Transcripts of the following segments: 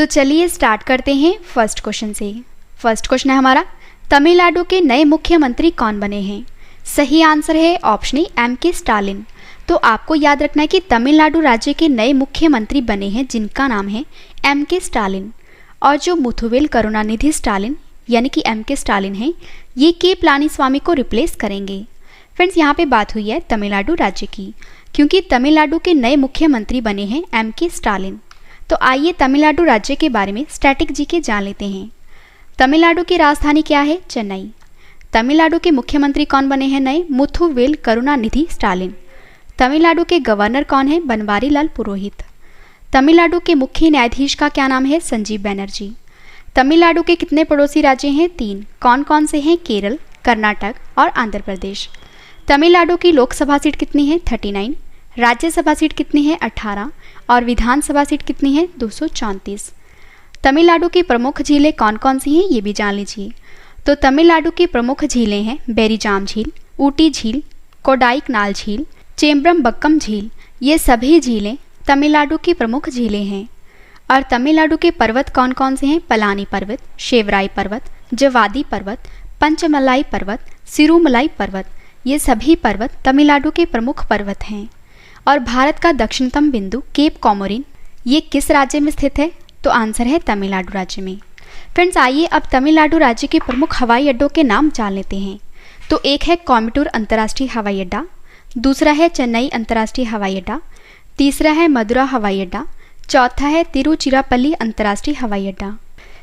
तो चलिए स्टार्ट करते हैं फर्स्ट क्वेश्चन से। फर्स्ट क्वेश्चन है हमारा, तमिलनाडु के नए मुख्यमंत्री कौन बने हैं? सही आंसर है ऑप्शन ए एम.के. स्टालिन। तो आपको याद रखना है कि तमिलनाडु राज्य के नए मुख्यमंत्री बने हैं जिनका नाम है एम.के. स्टालिन। और जो मुथुवेल करुणानिधि स्टालिन यानी कि एम.के. स्टालिन हैं, ये के पलानीस्वामी को रिप्लेस करेंगे। फ्रेंड्स, यहाँ पे बात हुई है तमिलनाडु राज्य की, क्योंकि तमिलनाडु के नए मुख्यमंत्री बने हैं एम.के. स्टालिन। तो आइए तमिलनाडु राज्य के बारे में स्टैटिक जीके जान लेते हैं। तमिलनाडु की राजधानी क्या है? चेन्नई। तमिलनाडु के मुख्यमंत्री कौन बने हैं नए? मुथुवेल करुणानिधि स्टालिन। तमिलनाडु के गवर्नर कौन है? बनवारीलाल पुरोहित। तमिलनाडु के मुख्य न्यायाधीश का क्या नाम है? संजीव बनर्जी। तमिलनाडु के कितने पड़ोसी राज्य हैं? 3। कौन कौन से हैं? केरल, कर्नाटक और आंध्र प्रदेश। तमिलनाडु की लोकसभा सीट कितनी है? 39। राज्यसभा सीट कितनी है? 18 और विधानसभा सीट कितनी है? 234। तमिलनाडु की प्रमुख झीलें कौन कौन सी हैं? ये भी जान लीजिए। तो तमिलनाडु की प्रमुख झीलें हैं बेरीजाम झील, ऊटी झील, कोडाईकनाल झील, चेम्ब्रमबक्कम झील। ये सभी झीलें तमिलनाडु की प्रमुख झीलें हैं। और तमिलनाडु के पर्वत कौन कौन से हैं? पलानी पर्वत, शेवराई पर्वत, जवादी पर्वत, पंचमलाई पर्वत, सिरुमलाई पर्वत। ये सभी पर्वत तमिलनाडु के प्रमुख पर्वत हैं। और भारत का दक्षिणतम बिंदु केप कॉमोरिन ये किस राज्य में स्थित है? तो आंसर है तमिलनाडु राज्य में। फ्रेंड्स, आइए अब तमिलनाडु राज्य के प्रमुख हवाई अड्डों के नाम जान लेते हैं। तो एक है कोयम्बटूर अंतर्राष्ट्रीय हवाई अड्डा, दूसरा है चेन्नई अंतर्राष्ट्रीय हवाई अड्डा, तीसरा है मदुरा हवाई अड्डा, चौथा है तिरुचिरापल्ली अंतर्राष्ट्रीय हवाई अड्डा।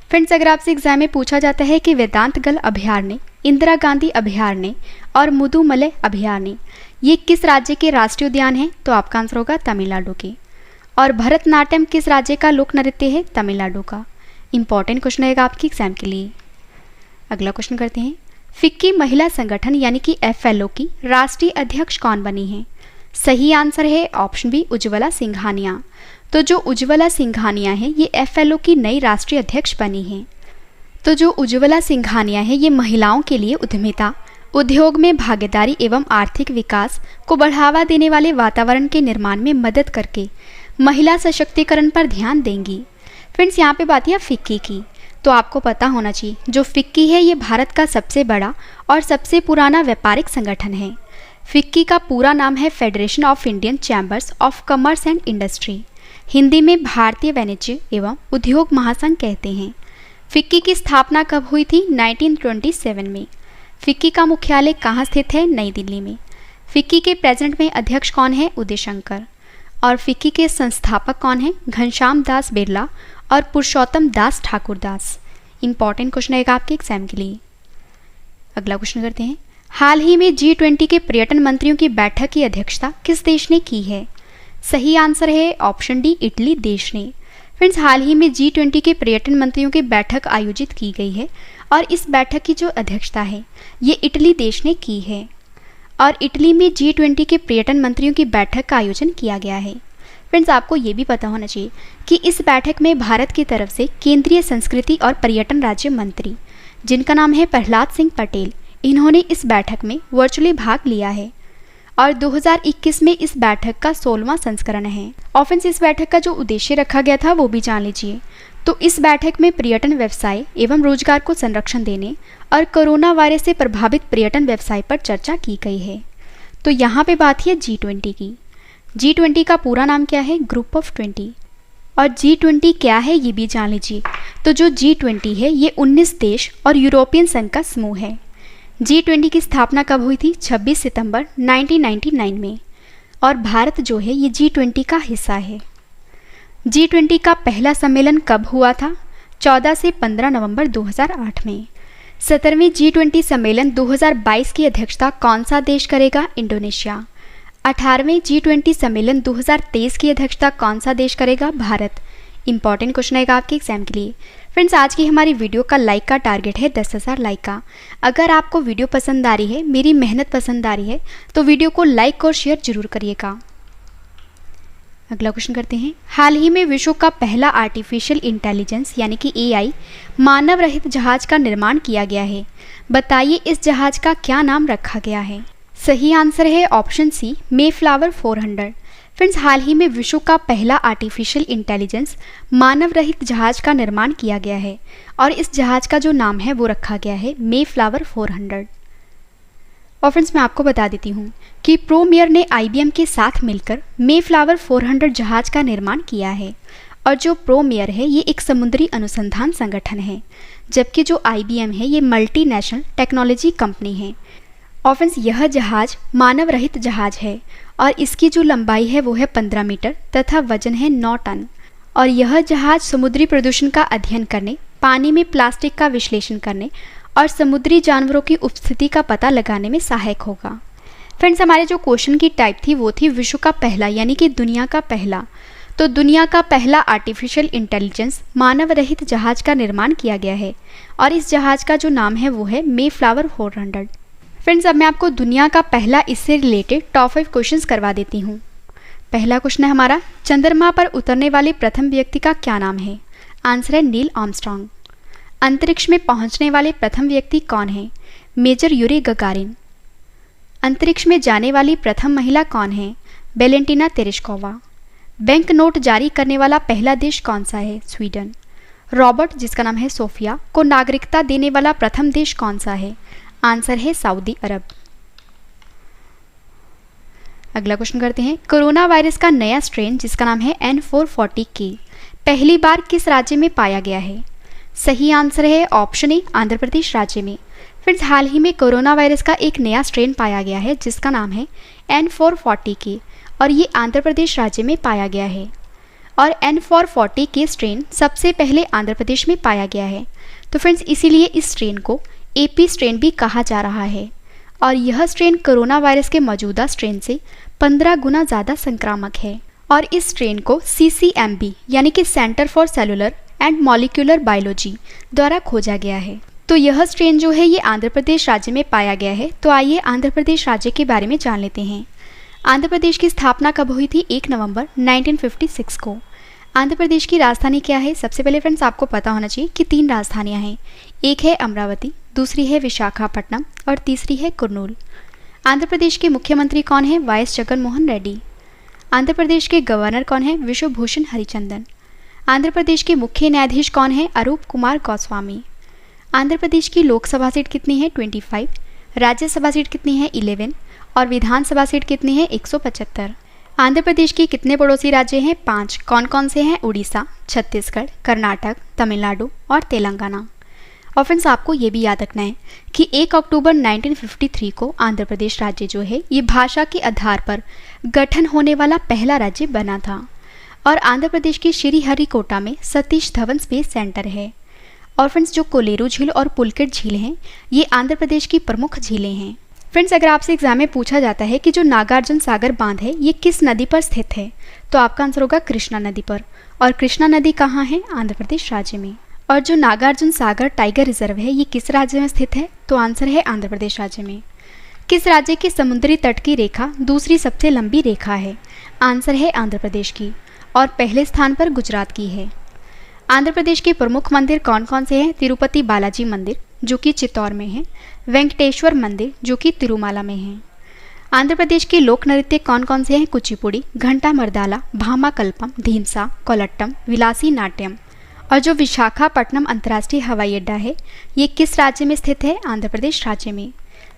फ्रेंड्स, अगर आपसे एग्जाम में पूछा जाता है कि वेदांतगल अभयारण्य, इंदिरा गांधी अभयारण्य और मुदुमलई अभयारण्य ये किस राज्य के राष्ट्रीय उद्यान हैं? तो आपका आंसर होगा तमिलनाडु के। और भरतनाट्यम किस राज्य का लोक नृत्य है? तमिलनाडु का। इंपॉर्टेंट क्वेश्चन रहेगा आपके एग्जाम के लिए। अगला क्वेश्चन करते हैं, फिक्की महिला संगठन यानी कि FLO की राष्ट्रीय अध्यक्ष कौन बनी है? सही आंसर है ऑप्शन बी उज्ज्वला सिंघानिया। तो जो उज्ज्वला सिंघानिया है ये FLO की नई राष्ट्रीय अध्यक्ष बनी है। तो जो उज्ज्वला सिंघानिया है ये महिलाओं के लिए उद्यमिता, उद्योग में भागीदारी एवं आर्थिक विकास को बढ़ावा देने वाले वातावरण के निर्माण में मदद करके महिला सशक्तिकरण पर ध्यान देंगी। फ्रेंड्स, यहाँ पे बात है फिक्की की। तो आपको पता होना चाहिए जो फिक्की है ये भारत का सबसे बड़ा और सबसे पुराना व्यापारिक संगठन है। फिक्की का पूरा नाम है federation of Indian chambers of commerce and industry, Hindi में भारतीय वाणिज्य एवं उद्योग महासंघ कहते हैं। फिक्की की स्थापना कब हुई थी? 1927 में। फिक्की का मुख्यालय कहाँ स्थित है? नई दिल्ली में। फिक्की के प्रेसिडेंट में अध्यक्ष कौन है? उदय शंकर। और फिक्की के संस्थापक कौन है? घनश्याम दास बिरला और पुरुषोत्तम दास ठाकुर दास। इंपॉर्टेंट क्वेश्चन रहेगा आपके एग्जाम के लिए। अगला क्वेश्चन करते हैं, हाल ही में G20 के पर्यटन मंत्रियों की बैठक की अध्यक्षता किस देश ने की है? सही आंसर है ऑप्शन डी इटली देश ने। फ्रेंड्स, हाल ही में G20 के पर्यटन मंत्रियों की बैठक आयोजित की गई है और इस बैठक की जो अध्यक्षता है ये इटली देश ने की है। और इटली में G20 के पर्यटन मंत्रियों की बैठक का आयोजन किया गया है। फ्रेंड्स, आपको ये भी पता होना चाहिए कि इस बैठक में भारत की तरफ से केंद्रीय संस्कृति और पर्यटन राज्य मंत्री जिनका नाम है प्रहलाद सिंह पटेल, इन्होंने इस बैठक में वर्चुअली भाग लिया है। और 2021 में इस बैठक का 16वां संस्करण है। और फ्रेंड्स, इस बैठक का जो उद्देश्य रखा गया था वो भी जान लीजिए। तो इस बैठक में पर्यटन व्यवसाय एवं रोजगार को संरक्षण देने और कोरोना वायरस से प्रभावित पर्यटन व्यवसाय पर चर्चा की गई है। तो यहाँ पे बात है G20 की। G20 का पूरा नाम क्या है? Group of 20। और G20 क्या है ये भी जान लीजिए। तो जो G20 है ये 19 देश और यूरोपियन संघ का समूह है। G20 की स्थापना कब हुई थी? 26 सितंबर 1999 में। और भारत जो है ये G20 का हिस्सा है। G20 का पहला सम्मेलन कब हुआ था? 14 से 15 नवंबर 2008 में। 17वें G20 सम्मेलन 2022 की अध्यक्षता कौन सा देश करेगा? इंडोनेशिया। 18वें G20 सम्मेलन 2023 की अध्यक्षता कौन सा देश करेगा? भारत। इंपॉर्टेंट क्वेश्चन आएगा आपके एग्जाम के लिए। फ्रेंड्स, आज की हमारी वीडियो का लाइक का टारगेट है 10,000 लाइक का। अगर आपको वीडियो पसंद आ रही है, मेरी मेहनत पसंद आ रही है, तो वीडियो को लाइक और शेयर जरूर करिएगा। अगला क्वेश्चन करते हैं, हाल ही में विश्व का पहला आर्टिफिशियल इंटेलिजेंस यानी कि AI मानव रहित जहाज का निर्माण किया गया है। बताइए इस जहाज का क्या नाम रखा गया है? सही आंसर है ऑप्शन सी मेफ्लावर 400। फ्रेंड्स, हाल ही में विश्व का पहला आर्टिफिशियल इंटेलिजेंस मानव रहित जहाज का निर्माण किया गया है और इस जहाज का जो नाम है वो रखा गया है मेफ्लावर 400। और फ्रेंड्स, मैं आपको बता देती हूँ कि प्रोमेयर ने IBM के साथ मिलकर मेफ्लावर 400 जहाज का निर्माण किया है। और जो प्रोमेयर है ये एक समुद्री अनुसंधान संगठन है, जबकि जो IBM है ये मल्टीनेशनल टेक्नोलॉजी कंपनी है। और फ्रेंड्स, यह जहाज मानव रहित जहाज है और इसकी जो लंबाई है वो है 15 मीटर तथा वजन है 9 टन। और यह जहाज समुद्री प्रदूषण का अध्ययन करने, पानी में प्लास्टिक का विश्लेषण करने और समुद्री जानवरों की उपस्थिति का पता लगाने में सहायक होगा। फ्रेंड्स, हमारे जो क्वेश्चन की टाइप थी वो थी विश्व का पहला यानी कि दुनिया का पहला। तो दुनिया का पहला आर्टिफिशियल इंटेलिजेंस मानव रहित जहाज का निर्माण किया गया है और इस जहाज का जो नाम है वो है मेफ्लावर 400। फ्रेंड्स, अब मैं आपको दुनिया का पहला इससे रिलेटेड टॉप 5 क्वेश्चंस करवा देती हूँ। पहला क्वेश्चन है हमारा, चंद्रमा पर उतरने वाले प्रथम व्यक्ति का क्या नाम है? आंसर है नील आर्मस्ट्रॉन्ग। अंतरिक्ष में पहुंचने वाले प्रथम व्यक्ति कौन है? Major Yuri Gagarin. अंतरिक्ष में जाने वाली प्रथम महिला कौन है? वेलेंटिना तेरेश्कोवा। बैंक नोट जारी करने वाला पहला देश कौन सा है? स्वीडन। रॉबर्ट, जिसका नाम है सोफिया, को नागरिकता देने वाला प्रथम देश कौन सा है? आंसर है सऊदी अरब। अगला क्वेश्चन करते हैं, कोरोना वायरस का नया स्ट्रेन जिसका नाम है N440K पहली बार किस राज्य में पाया गया है? सही आंसर है ऑप्शन ए, आंध्र प्रदेश राज्य में। फ्रेंड्स, हाल ही में कोरोना वायरस का एक नया स्ट्रेन पाया गया है जिसका नाम है N440K और ये आंध्र प्रदेश राज्य में पाया गया है। और N440K स्ट्रेन सबसे पहले आंध्र प्रदेश में पाया गया है। तो फ्रेंड्स, इसीलिए इस स्ट्रेन को AP स्ट्रेन भी कहा जा रहा है और यह स्ट्रेन कोरोना वायरस के मौजूदा स्ट्रेन से 15 गुना ज़्यादा संक्रामक है। और इस स्ट्रेन को CCMB यानी कि centre for cellular and molecular biology द्वारा खोजा गया है। तो यह स्ट्रेन जो है ये आंध्र प्रदेश राज्य में पाया गया है। तो आइए आंध्र प्रदेश राज्य के बारे में जान लेते हैं। आंध्र प्रदेश की स्थापना कब हुई थी? 1 नवंबर 1956 को। आंध्र प्रदेश की राजधानी क्या है? सबसे पहले फ्रेंड्स आपको पता होना चाहिए कि 3 राजधानियां हैं। एक है अमरावती, दूसरी है विशाखापट्टनम और तीसरी है कुर्नूल। आंध्र प्रदेश के मुख्यमंत्री कौन है? वाईएस जगन मोहन रेड्डी। आंध्र प्रदेश के गवर्नर कौन है? विश्वभूषण हरिचंदन। आंध्र प्रदेश के मुख्य न्यायाधीश कौन है? अरूप कुमार गोस्वामी। आंध्र प्रदेश की लोकसभा सीट कितनी है? 25। राज्यसभा सीट कितनी है? 11 और विधानसभा सीट कितनी है? 175। आंध्र प्रदेश के कितने पड़ोसी राज्य हैं? 5। कौन कौन से हैं? उड़ीसा, छत्तीसगढ़, कर्नाटक, तमिलनाडु और तेलंगाना। और फ्रेंड्स, आपको ये भी याद रखना है कि 1 अक्टूबर 1953 को आंध्र प्रदेश राज्य जो है ये भाषा के आधार पर गठन होने वाला पहला राज्य बना था। और आंध्र प्रदेश की श्रीहरिकोटा में सतीश धवन स्पेस सेंटर है। और फ्रेंड्स, जो कोलेरू झील और पुलकेट झील हैं ये आंध्र प्रदेश की प्रमुख झीलें हैं। फ्रेंड्स, अगर आपसे एग्जाम में पूछा जाता है कि जो नागार्जुन सागर बांध है ये किस नदी पर स्थित है, तो आपका आंसर होगा कृष्णा नदी पर। और कृष्णा नदी कहाँ है? आंध्र प्रदेश राज्य में। और जो नागार्जुन सागर टाइगर रिजर्व है ये किस राज्य में स्थित है? तो आंसर है आंध्र प्रदेश राज्य में। किस राज्य के समुद्री तट की रेखा दूसरी सबसे लंबी रेखा है? आंसर है आंध्र प्रदेश की। और पहले स्थान पर गुजरात की है। आंध्र प्रदेश के प्रमुख मंदिर कौन कौन से हैं? तिरुपति बालाजी मंदिर जो कि चित्तौड़ में है, वेंकटेश्वर मंदिर जो कि तिरुमाला में है। आंध्र प्रदेश के लोक नृत्य कौन कौन से हैं? कुचिपुड़ी, घंटा मर्दाला, भामाकल्पम, धीमसा, कोलट्टम, विलासी नाट्यम। और जो विशाखापट्टनम अंतर्राष्ट्रीय हवाई अड्डा है ये किस राज्य में स्थित है? आंध्र प्रदेश राज्य में।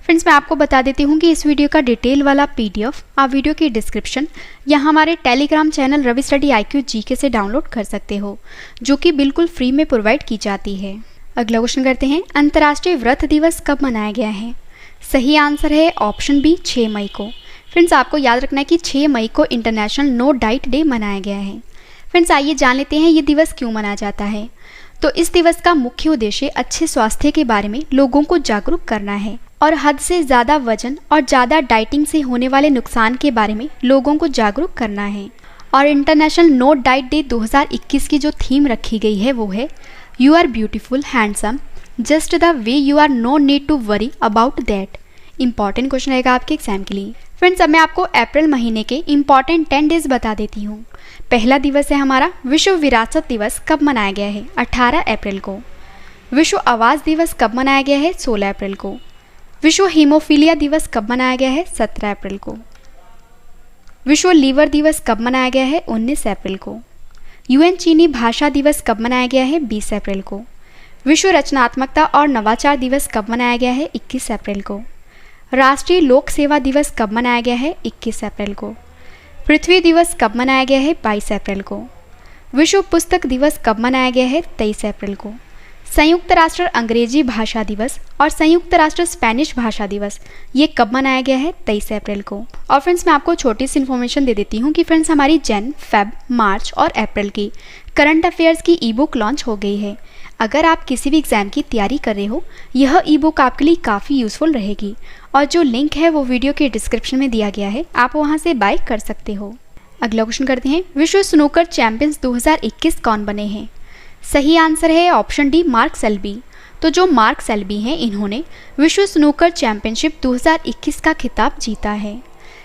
फ्रेंड्स, मैं आपको बता देती हूँ कि इस वीडियो का डिटेल वाला PDF आप वीडियो की डिस्क्रिप्शन या हमारे Telegram channel Ravi study IQ GK से डाउनलोड कर सकते हो, जो कि बिल्कुल फ्री में प्रोवाइड की जाती है। अगला क्वेश्चन करते हैं, अंतर्राष्ट्रीय व्रत दिवस कब मनाया गया है? सही आंसर है ऑप्शन बी, 6 मई को। फ्रेंड्स, आपको याद रखना है कि 6 मई को इंटरनेशनल नो डाइट डे मनाया गया है। फ्रेंड्स, आइए जान लेते हैं ये दिवस क्यों मनाया जाता है। तो इस दिवस का मुख्य उद्देश्य अच्छे स्वास्थ्य के बारे में लोगों को जागरूक करना है और हद से ज़्यादा वजन और ज़्यादा डाइटिंग से होने वाले नुकसान के बारे में लोगों को जागरूक करना है। और इंटरनेशनल नो डाइट डे 2021 की जो थीम रखी गई है वो है you are beautiful handsome just the way you are, no need to worry about that. Important question रहेगा आपके एग्जाम के लिए। फ्रेंड्स, अब मैं आपको अप्रैल महीने के इंपॉर्टेंट 10 डेज बता देती हूँ। पहला दिवस है हमारा विश्व विरासत दिवस। कब मनाया गया है? 18 अप्रैल को। विश्व आवास दिवस कब मनाया गया है? 16 अप्रैल को। विश्व हीमोफीलिया दिवस कब मनाया गया है? 17 अप्रैल को। विश्व लीवर दिवस कब मनाया गया है? 19 अप्रैल को। यूएन चीनी भाषा दिवस कब मनाया गया है? 20 अप्रैल को। विश्व रचनात्मकता और नवाचार दिवस कब मनाया गया है? 21 अप्रैल को। राष्ट्रीय लोक सेवा दिवस कब मनाया गया है? 21 अप्रैल को। पृथ्वी दिवस कब मनाया गया है? 22 अप्रैल को। विश्व पुस्तक दिवस कब मनाया गया है? 23 अप्रैल को। संयुक्त राष्ट्र अंग्रेजी भाषा दिवस और संयुक्त राष्ट्र स्पेनिश भाषा दिवस ये कब मनाया गया है? 23 अप्रैल को। और फ्रेंड्स मैं आपको छोटी सी इन्फॉर्मेशन दे देती हूँ कि फ्रेंड्स हमारी जन, फेब, मार्च और अप्रैल की करंट अफेयर्स की ई बुक लॉन्च हो गई है। अगर आप किसी भी एग्जाम की तैयारी कर रहे हो, यह ई बुक आपके लिए काफ़ी यूज़फुल रहेगी और जो लिंक है वो वीडियो के डिस्क्रिप्शन में दिया गया है, आप वहाँ से बाय कर सकते हो। अगला क्वेश्चन करते हैं, विश्व स्नूकर चैंपियंस 2021 कौन बने हैं? सही आंसर है ऑप्शन डी, मार्क सेल्बी। तो जो मार्क सेल्बी हैं, इन्होंने विश्व स्नूकर चैंपियनशिप 2021 का खिताब जीता है।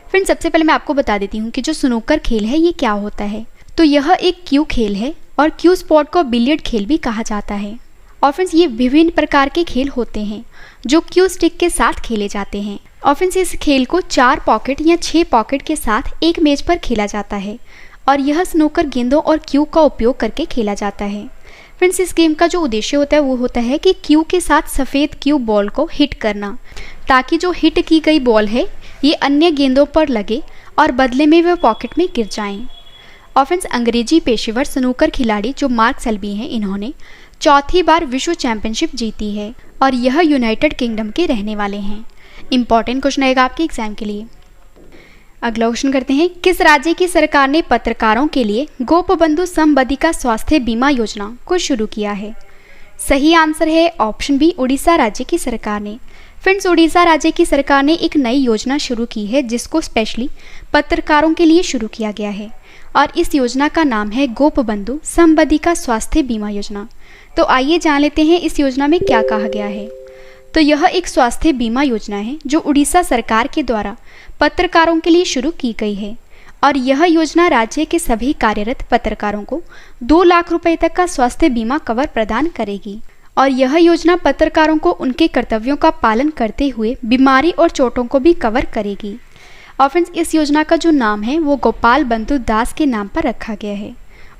फ्रेंड्स सबसे पहले मैं आपको बता देती हूँ कि जो स्नूकर खेल है ये क्या होता है। तो यह एक क्यू खेल है और क्यू स्पोर्ट को बिलियर्ड खेल भी कहा जाता है। और फ्रेंड्स ये विभिन्न प्रकार के खेल होते हैं जो क्यू स्टिक के साथ खेले जाते हैं। और फ्रेंड्स इस खेल को 4 पॉकेट या 6 पॉकेट के साथ एक मेज पर खेला जाता है और यह स्नूकर गेंदों और क्यू का उपयोग करके खेला जाता है। फ्रेंड्स इस गेम का जो उद्देश्य होता है वो होता है कि क्यू के साथ सफ़ेद क्यू बॉल को हिट करना, ताकि जो हिट की गई बॉल है ये अन्य गेंदों पर लगे और बदले में वे पॉकेट में गिर जाएं। और फ्रेंड्स अंग्रेजी पेशेवर स्नूकर खिलाड़ी जो मार्क सेल्बी हैं, इन्होंने चौथी बार विश्व चैंपियनशिप जीती है और यह यूनाइटेड किंगडम के रहने वाले हैं। इंपॉर्टेंट क्वेश्चन रहेगा आपके एग्जाम के लिए। अगला क्वेश्चन करते हैं, किस राज्य की सरकार ने पत्रकारों के लिए गोपबंधु समबधिका स्वास्थ्य बीमा योजना को शुरू किया है? सही आंसर है ऑप्शन बी, उड़ीसा राज्य की सरकार ने। फ्रेंड्स उड़ीसा राज्य की सरकार ने एक नई योजना शुरू की है जिसको स्पेशली पत्रकारों के लिए शुरू किया गया है और इस योजना का नाम है गोपबंधु समबधिका स्वास्थ्य बीमा योजना। तो आइए जान लेते हैं इस योजना में क्या कहा गया है। तो यह एक स्वास्थ्य बीमा योजना है जो उड़ीसा सरकार के द्वारा पत्रकारों के लिए शुरू की गई है और यह योजना राज्य के सभी कार्यरत पत्रकारों को 2 लाख रुपए तक का स्वास्थ्य बीमा कवर प्रदान करेगी और यह योजना पत्रकारों को उनके कर्तव्यों का पालन करते हुए बीमारी और चोटों को भी कवर करेगी। और फ्रेंड्स इस योजना का जो नाम है वो गोपाल बंधु दास के नाम पर रखा गया है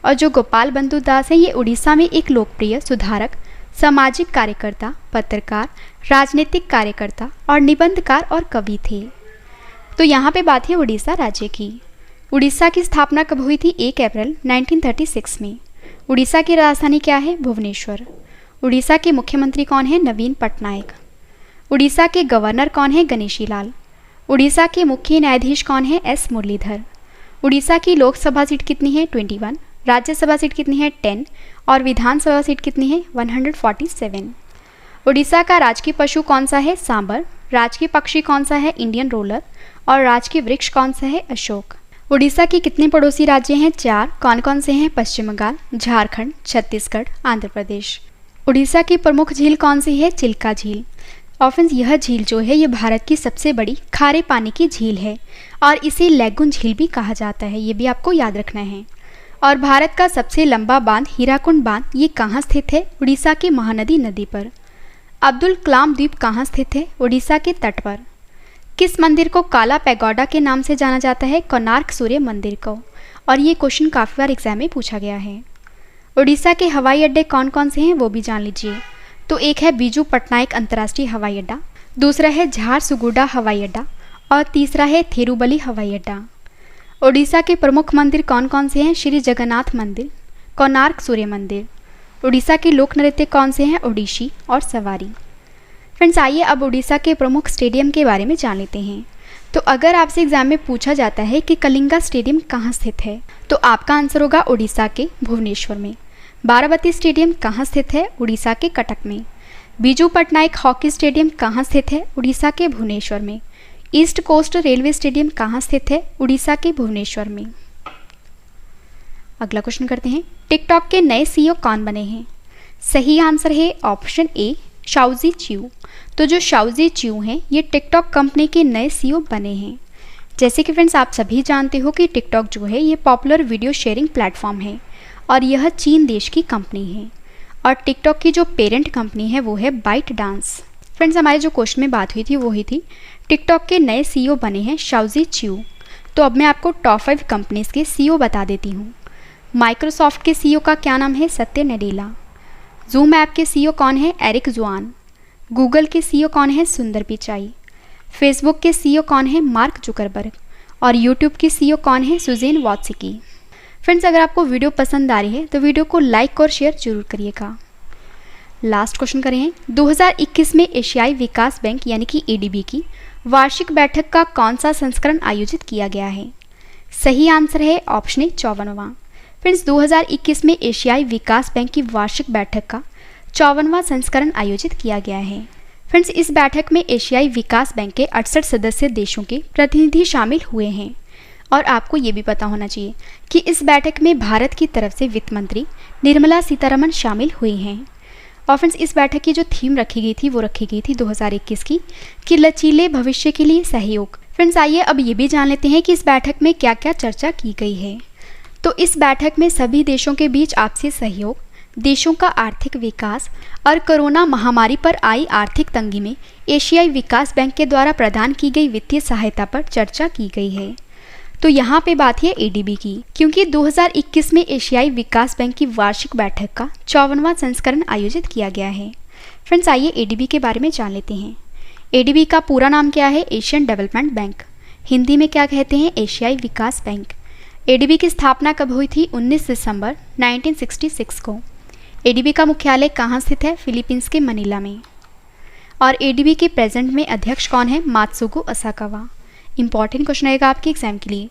और जो गोपाल बंधु दास है ये उड़ीसा में एक लोकप्रिय सुधारक, सामाजिक कार्यकर्ता, पत्रकार, राजनीतिक कार्यकर्ता और निबंधकार और कवि थे। तो यहाँ पे बात है उड़ीसा राज्य की। उड़ीसा की स्थापना कब हुई थी? 1 अप्रैल 1936 में। उड़ीसा की राजधानी क्या है? भुवनेश्वर। उड़ीसा के मुख्यमंत्री कौन है? नवीन पटनायक। उड़ीसा के गवर्नर कौन है? गणेशी लाल। उड़ीसा के मुख्य न्यायाधीश कौन है? एस मुरलीधर। उड़ीसा की लोकसभा सीट कितनी है? 21। राज्यसभा सीट कितनी है? 10 और विधानसभा सीट कितनी है? 147। उड़ीसा का राजकीय पशु कौन सा है? सांबर। राजकीय पक्षी कौन सा है? Indian roller. और राजकीय वृक्ष कौन सा है? अशोक। उड़ीसा के कितने पड़ोसी राज्य हैं? 4। कौन कौन से हैं? पश्चिम बंगाल, झारखंड, छत्तीसगढ़, आंध्र प्रदेश। उड़ीसा की प्रमुख झील कौन सी है? चिल्का झील। और फ्रेंड्स यह झील जो है ये भारत की सबसे बड़ी खारे पानी की झील है और इसे लैगून झील भी कहा जाता है, ये भी आपको याद रखना है। और भारत का सबसे लंबा बांध हीराकुंड बांध ये कहाँ स्थित है? उड़ीसा की महानदी नदी पर। अब्दुल कलाम द्वीप कहाँ स्थित है? उड़ीसा के तट पर। किस मंदिर को काला पैगोडा के नाम से जाना जाता है? कोणार्क सूर्य मंदिर को। और ये क्वेश्चन काफ़ी बार एग्जाम में पूछा गया है। उड़ीसा के हवाई अड्डे कौन कौन से हैं वो भी जान लीजिए। तो एक है बीजू पटनायक अंतर्राष्ट्रीय हवाई अड्डा, दूसरा है झारसुगुडा हवाई अड्डा और तीसरा है थिरुबली हवाई अड्डा। उड़ीसा के प्रमुख मंदिर कौन कौन से हैं? श्री जगन्नाथ मंदिर, कोणार्क सूर्य मंदिर। उड़ीसा के लोक नृत्य कौन से हैं? ओडिशी और सवारी। फ्रेंड्स आइए अब उड़ीसा के प्रमुख स्टेडियम के बारे में जान लेते हैं। तो अगर आपसे एग्जाम में पूछा जाता है कि कलिंगा स्टेडियम कहाँ स्थित है, तो आपका आंसर होगा उड़ीसा के भुवनेश्वर में। बाराबती स्टेडियम कहाँ स्थित है? उड़ीसा के कटक में। बीजू पटनायक हॉकी स्टेडियम कहाँ स्थित है? उड़ीसा के भुवनेश्वर में। ईस्ट कोस्ट रेलवे स्टेडियम कहाँ स्थित है? उड़ीसा के भुवनेश्वर में। अगला क्वेश्चन करते हैं, टिकटॉक के नए सीईओ कौन बने हैं? सही आंसर है ऑप्शन ए, शाओजी च्यू। तो जो शाओजी च्यू हैं ये टिकटॉक कंपनी के नए सीईओ बने हैं। जैसे कि फ्रेंड्स आप सभी जानते हो कि टिकटॉक जो है ये पॉपुलर वीडियो शेयरिंग प्लेटफॉर्म है और यह चीन देश की कंपनी है और टिकटॉक की जो पेरेंट कंपनी है वो है बाइट डांस। फ्रेंड्स हमारे जो क्वेश्चन में बात हुई थी वो ही थी टिकटॉक के नए सीईओ बने हैं शाओजी च्यू। तो अब मैं आपको टॉप 5 कंपनीज के सीईओ बता देती हूँ। माइक्रोसॉफ्ट के सीईओ का क्या नाम है? सत्य नडेला। जूम ऐप के सीईओ कौन है? एरिक जुआन। गूगल के सीईओ कौन है? सुंदर पिचाई। फेसबुक के सीईओ कौन है? Mark Zuckerberg. और यूट्यूब की सीईओ कौन है? सुजेन वॉत्सिकी। फ्रेंड्स, अगर आपको वीडियो पसंद आ रही है तो वीडियो को लाइक और शेयर जरूर करिएगा। लास्ट क्वेश्चन करें, 2021 में एशियाई विकास बैंक यानी कि एडीबी की वार्षिक बैठक का कौन सा संस्करण आयोजित किया गया है? सही आंसर है ऑप्शन ए 54वां। फ्रेंड्स, 2021 में एशियाई विकास बैंक की वार्षिक बैठक का 54वां संस्करण आयोजित किया गया है। फ्रेंड्स, इस बैठक में एशियाई विकास बैंक के 68 सदस्य देशों के प्रतिनिधि शामिल हुए हैं। और आपको ये भी पता होना चाहिए कि इस बैठक में भारत की तरफ से वित्त मंत्री निर्मला सीतारमण शामिल हुई हैं। और फ्रेंड्स, इस बैठक की जो थीम रखी गई थी वो रखी गई थी 2021 की कि लचीले भविष्य के लिए सहयोग। फ्रेंड्स, आइए अब ये भी जान लेते हैं कि इस बैठक में क्या क्या चर्चा की गई है। तो इस बैठक में सभी देशों के बीच आपसी सहयोग, देशों का आर्थिक विकास और कोरोना महामारी पर आई आर्थिक तंगी में एशियाई विकास बैंक के द्वारा प्रदान की गई वित्तीय सहायता पर चर्चा की गई है। तो यहाँ पे बात है एडीबी की, क्योंकि 2021 में एशियाई विकास बैंक की वार्षिक बैठक का 54वां संस्करण आयोजित किया गया है। फ्रेंड्स, आइए एडीबी के बारे में जान लेते हैं। एडीबी का पूरा नाम क्या है? Asian development bank. हिंदी में क्या कहते हैं? एशियाई विकास बैंक। एडीबी की स्थापना कब हुई थी? 19 दिसंबर 1966 को। एडीबी का मुख्यालय कहाँ स्थित है? फिलीपींस के मनीला में। और एडीबी के प्रेजेंट में अध्यक्ष कौन है? मात्सुगु असाकावा। इंपॉर्टेंट क्वेश्चन रहेगा आपके एग्जाम के लिए।